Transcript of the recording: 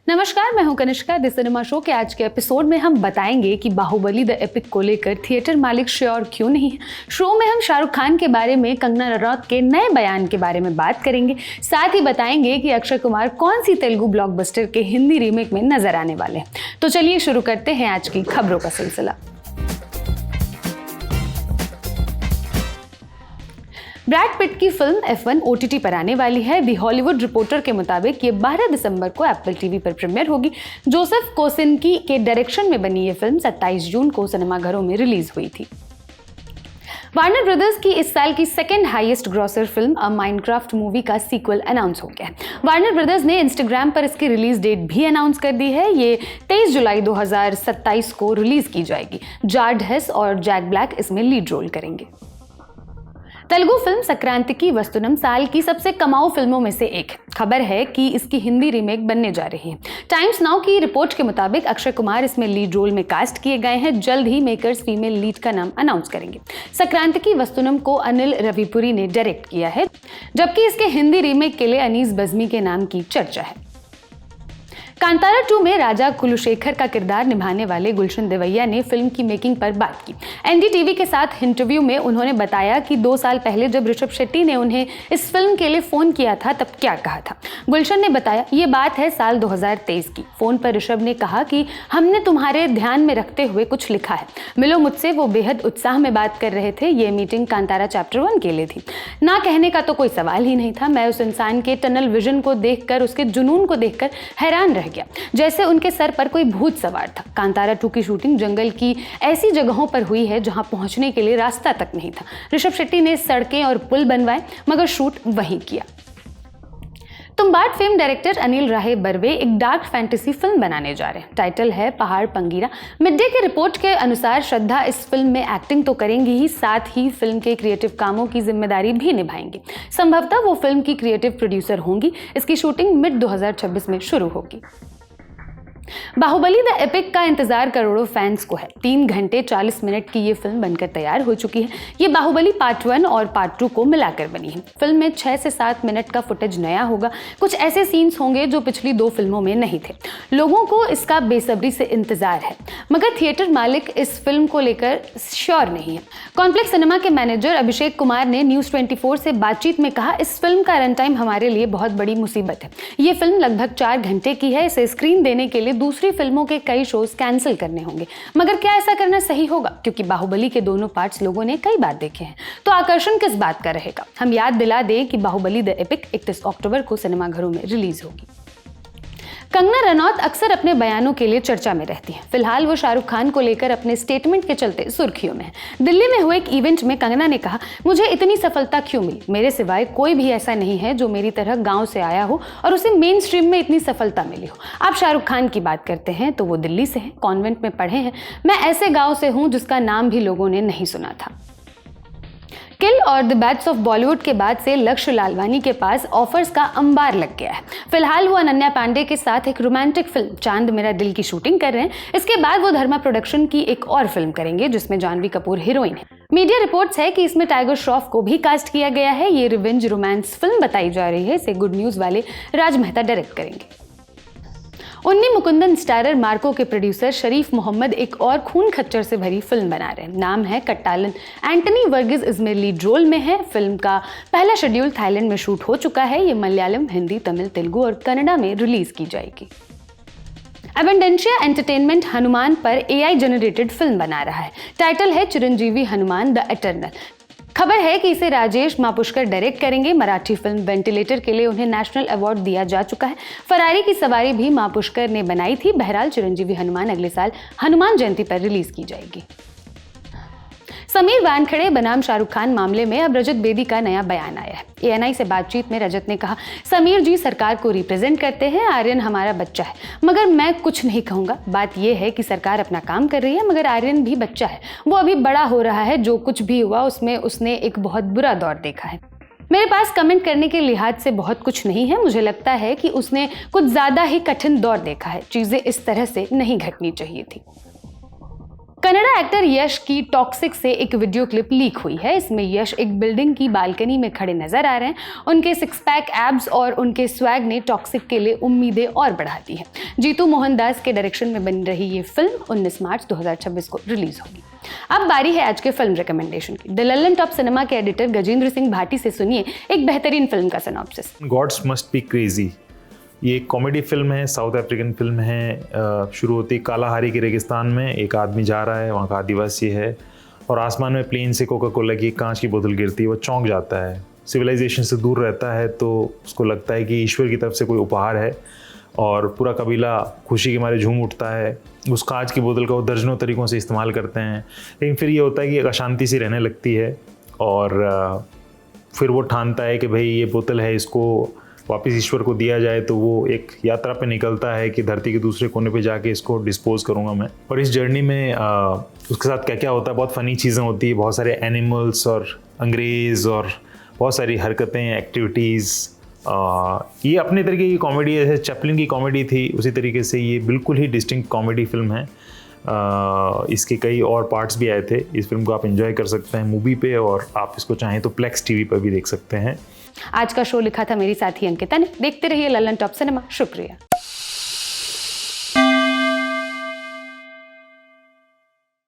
नमस्कार, मैं हूं कनिष्का। द सिनेमा शो के आज के एपिसोड में हम बताएंगे कि बाहुबली द एपिक को लेकर थिएटर मालिक श्योर क्यों नहीं है। शो में हम शाहरुख खान के बारे में, कंगना रनौत के नए बयान के बारे में बात करेंगे। साथ ही बताएंगे कि अक्षय कुमार कौन सी तेलुगु ब्लॉकबस्टर के हिंदी रीमेक में नजर आने वाले हैं। तो चलिए शुरू करते हैं आज की खबरों का सिलसिला। ब्रैड पिट की फिल्म F1 OTT पर आने वाली है। दी हॉलीवुड रिपोर्टर के मुताबिक ये 12 दिसंबर को एप्पल टीवी पर प्रीमियर होगी। जोसेफ कोसिन्स्की के डायरेक्शन में बनी ये फिल्म 27 जून को सिनेमाघरों में रिलीज हुई थी। वार्नर ब्रदर्स की इस साल की सेकंड हाईएस्ट ग्रॉसर फिल्म अ माइनक्राफ्ट मूवी का सीक्वल अनाउंस हो गया है। वार्नर ब्रदर्स ने इंस्टाग्राम पर इसकी रिलीज डेट भी अनाउंस कर दी है। ये 23 जुलाई 2027 को रिलीज की जाएगी। जार्ड हेस और जैक ब्लैक इसमें लीड रोल करेंगे। तेलुगु फिल्म संक्रांतिकी वस्तुनम साल की सबसे कमाऊ फिल्मों में से एक। खबर है कि इसकी हिंदी रीमेक बनने जा रही है। टाइम्स नाउ की रिपोर्ट के मुताबिक अक्षय कुमार इसमें लीड रोल में कास्ट किए गए हैं। जल्द ही मेकर्स फीमेल लीड का नाम अनाउंस करेंगे। संक्रांतिकी वस्तुनम को अनिल रविपुरी ने डायरेक्ट किया है, जबकि इसके हिंदी रीमेक के लिए अनीस बज़मी के नाम की चर्चा है। कांतारा 2 में राजा कुलशेखर का किरदार निभाने वाले गुलशन देवैया ने फिल्म की मेकिंग पर बात की। एनडीटीवी के साथ इंटरव्यू में उन्होंने बताया कि 2 साल पहले जब ऋषभ शेट्टी ने उन्हें इस फिल्म के लिए फोन किया था तब क्या कहा था। गुलशन ने बताया, ये बात है साल 2023 की। फोन पर ऋषभ ने कहा कि हमने तुम्हारे ध्यान में रखते हुए कुछ लिखा है, मिलो मुझसे। वो बेहद उत्साह में बात कर रहे थे। ये मीटिंग कांतारा चैप्टर 1 के लिए थी। ना कहने का तो कोई सवाल ही नहीं था। मैं उस इंसान के टनल विजन को देखकर, उसके जुनून को देखकर हैरान रह गया, जैसे उनके सर पर कोई भूत सवार था। कांतारा 2 की शूटिंग जंगल की ऐसी जगहों पर हुई है जहां पहुंचने के लिए रास्ता तक नहीं था। ऋषभ शेट्टी ने सड़कें और पुल बनवाए, मगर शूट वहीं किया। तुम्बाड फिल्म डायरेक्टर अनिल राय बर्वे एक डार्क फैंटेसी फिल्म बनाने जा रहे हैं। टाइटल है पहाड़ पंगीरा। मिड डे की रिपोर्ट के अनुसार श्रद्धा इस फिल्म में एक्टिंग तो करेंगी ही, साथ ही फिल्म के क्रिएटिव कामों की जिम्मेदारी भी निभाएंगी। संभवतः वो फिल्म की क्रिएटिव प्रोड्यूसर होंगी। इसकी शूटिंग मिड 2026 में शुरू होगी। बाहुबली द एपिक का इंतजार करोड़ों फैंस को है। 3 घंटे 40 मिनट की ये फिल्म बनकर तैयार हो चुकी है। ये बाहुबली पार्ट 1 और पार्ट 2 को मिलाकर बनी है। फिल्म में 6 से 7 मिनट का फुटेज नया होगा। कुछ ऐसे सीन्स होंगे जो पिछली 2 फिल्मों में नहीं थे। लोगों को इसका बेसब्री से इंतजार है, मगर थिएटर मालिक इस फिल्म को लेकर श्योर नहीं है। कॉम्प्लेक्स सिनेमा के मैनेजर अभिषेक कुमार ने न्यूज़ 24 से बातचीत में कहा, इस फिल्म का रन टाइम हमारे लिए बहुत बड़ी मुसीबत है। ये फिल्म लगभग 4 घंटे की है। इसे स्क्रीन देने के लिए दूसरी फिल्मों के कई शोज कैंसिल करने होंगे। मगर क्या ऐसा करना सही होगा? क्योंकि बाहुबली के दोनों पार्ट्स लोगों ने कई बार देखे हैं, तो आकर्षण किस बात का रहेगा? हम याद दिला दें कि बाहुबली द एपिक 31 अक्टूबर को सिनेमाघरों में रिलीज होगी। कंगना रनौत अक्सर अपने बयानों के लिए चर्चा में रहती हैं। फिलहाल वो शाहरुख खान को लेकर अपने स्टेटमेंट के चलते सुर्खियों में है। दिल्ली में हुए एक इवेंट में कंगना ने कहा, मुझे इतनी सफलता क्यों मिली? मेरे सिवाय कोई भी ऐसा नहीं है जो मेरी तरह गांव से आया हो और उसे मेन स्ट्रीम में इतनी सफलता मिली हो। आप शाहरुख खान की बात करते हैं तो वो दिल्ली से हैं, कॉन्वेंट में पढ़े हैं। मैं ऐसे गाँव से हूँ जिसका नाम भी लोगों ने नहीं सुना था। किल और द बैट्स ऑफ बॉलीवुड के बाद से लक्ष्य लालवानी के पास ऑफर्स का अंबार लग गया है। फिलहाल वो अनन्या पांडे के साथ एक रोमांटिक फिल्म चांद मेरा दिल की शूटिंग कर रहे हैं। इसके बाद वो धर्मा प्रोडक्शन की एक और फिल्म करेंगे जिसमें जानवी कपूर हीरोइन है। मीडिया रिपोर्ट्स है कि इसमें टाइगर श्रॉफ को भी कास्ट किया गया है। ये रिवेंज रोमांस फिल्म बताई जा रही है। इसे गुड न्यूज वाले राज मेहता डायरेक्ट करेंगे। उन्नी मुकुंदन स्टारर मार्को के प्रोड्यूसर शरीफ मोहम्मद एक और खून खच्चर से भरी फिल्म बना रहे हैं। नाम है कट्टालन। एंटनी वर्गीस इसमें लीड रोल में है। फिल्म का पहला शेड्यूल थाईलैंड में शूट हो चुका है। ये मलयालम, हिंदी, तमिल, तेलुगु और कन्नड़ा में रिलीज की जाएगी। एबंडेंशिया एंटरटेनमेंट हनुमान पर AI जनरेटेड फिल्म बना रहा है। टाइटल है चिरंजीवी हनुमान द एटर्नल। खबर है कि इसे राजेश मापुष्कर डायरेक्ट करेंगे। मराठी फिल्म वेंटिलेटर के लिए उन्हें नेशनल अवार्ड दिया जा चुका है। फरारी की सवारी भी मापुष्कर ने बनाई थी। बहरहाल चिरंजीवी हनुमान अगले साल हनुमान जयंती पर रिलीज की जाएगी। समीर वानखेड़े बनाम शाहरुख खान मामले में अब रजत बेदी का नया बयान आया है। ANI से बातचीत में रजत ने कहा, समीर जी सरकार को रिप्रेजेंट करते हैं। आर्यन हमारा बच्चा है, मगर मैं कुछ नहीं कहूँगा। बात यह है कि सरकार अपना काम कर रही है, मगर आर्यन भी बच्चा है। वो अभी बड़ा हो रहा है। जो कुछ भी हुआ उसमें उसने एक बहुत बुरा दौर देखा है। मेरे पास कमेंट करने के लिहाज से बहुत कुछ नहीं है। मुझे लगता है कि उसने कुछ ज़्यादा ही कठिन दौर देखा है। चीज़ें इस तरह से नहीं घटनी चाहिए थी। कन्नड़ा एक्टर यश की टॉक्सिक से एक वीडियो क्लिप लीक हुई है। इसमें यश एक बिल्डिंग की बालकनी में खड़े नजर आ रहे हैं। उनके सिक्स पैक एब्स और उनके स्वैग ने टॉक्सिक के लिए उम्मीदें और बढ़ा दी हैं। जीतू मोहनदास के डायरेक्शन में बन रही ये फिल्म 19 मार्च 2026 को रिलीज होगी। अब बारी है आज के फिल्म रिकमेंडेशन की। द ललन टॉप सिनेमा के एडिटर गजेंद्र सिंह भाटी से सुनिए एक बेहतरीन फिल्म का synopsis. Gods must be crazy, ये एक कॉमेडी फिल्म है, साउथ अफ्रीकन फिल्म है। शुरू होती कालाहारी के रेगिस्तान में, एक आदमी जा रहा है, वहाँ का आदिवासी है और आसमान में प्लेन से कोका कोला की कांच की बोतल गिरती है। वो चौंक जाता है, सिविलाइजेशन से दूर रहता है, तो उसको लगता है कि ईश्वर की तरफ से कोई उपहार है और पूरा कबीला खुशी के मारे झूम उठता है। उस कांच की बोतल का वो दर्जनों तरीक़ों से इस्तेमाल करते हैं, लेकिन फिर ये होता है कि एक अशांति सी रहने लगती है और फिर वो ठानता है कि भाई ये बोतल है, इसको वापस ईश्वर को दिया जाए। तो वो एक यात्रा पे निकलता है कि धरती के दूसरे कोने पे जाके इसको डिस्पोज करूँगा मैं। और इस जर्नी में उसके साथ क्या क्या होता है, बहुत फ़नी चीज़ें होती है, बहुत सारे एनिमल्स और अंग्रेज़ और बहुत सारी हरकतें, एक्टिविटीज़। ये अपने तरीके की कॉमेडी है, जैसे चैपलिन की कॉमेडी थी उसी तरीके से ये बिल्कुल ही डिस्टिंक्ट कॉमेडी फिल्म है। इसके कई और पार्ट्स भी आए थे। इस फिल्म को आप एंजॉय कर सकते हैं मूवी पे और आप इसको चाहें तो प्लेक्स टीवी पर भी देख सकते हैं। आज का शो लिखा था मेरी साथी अंकिता ने। देखते रहिए ललन टॉप सिनेमा। शुक्रिया।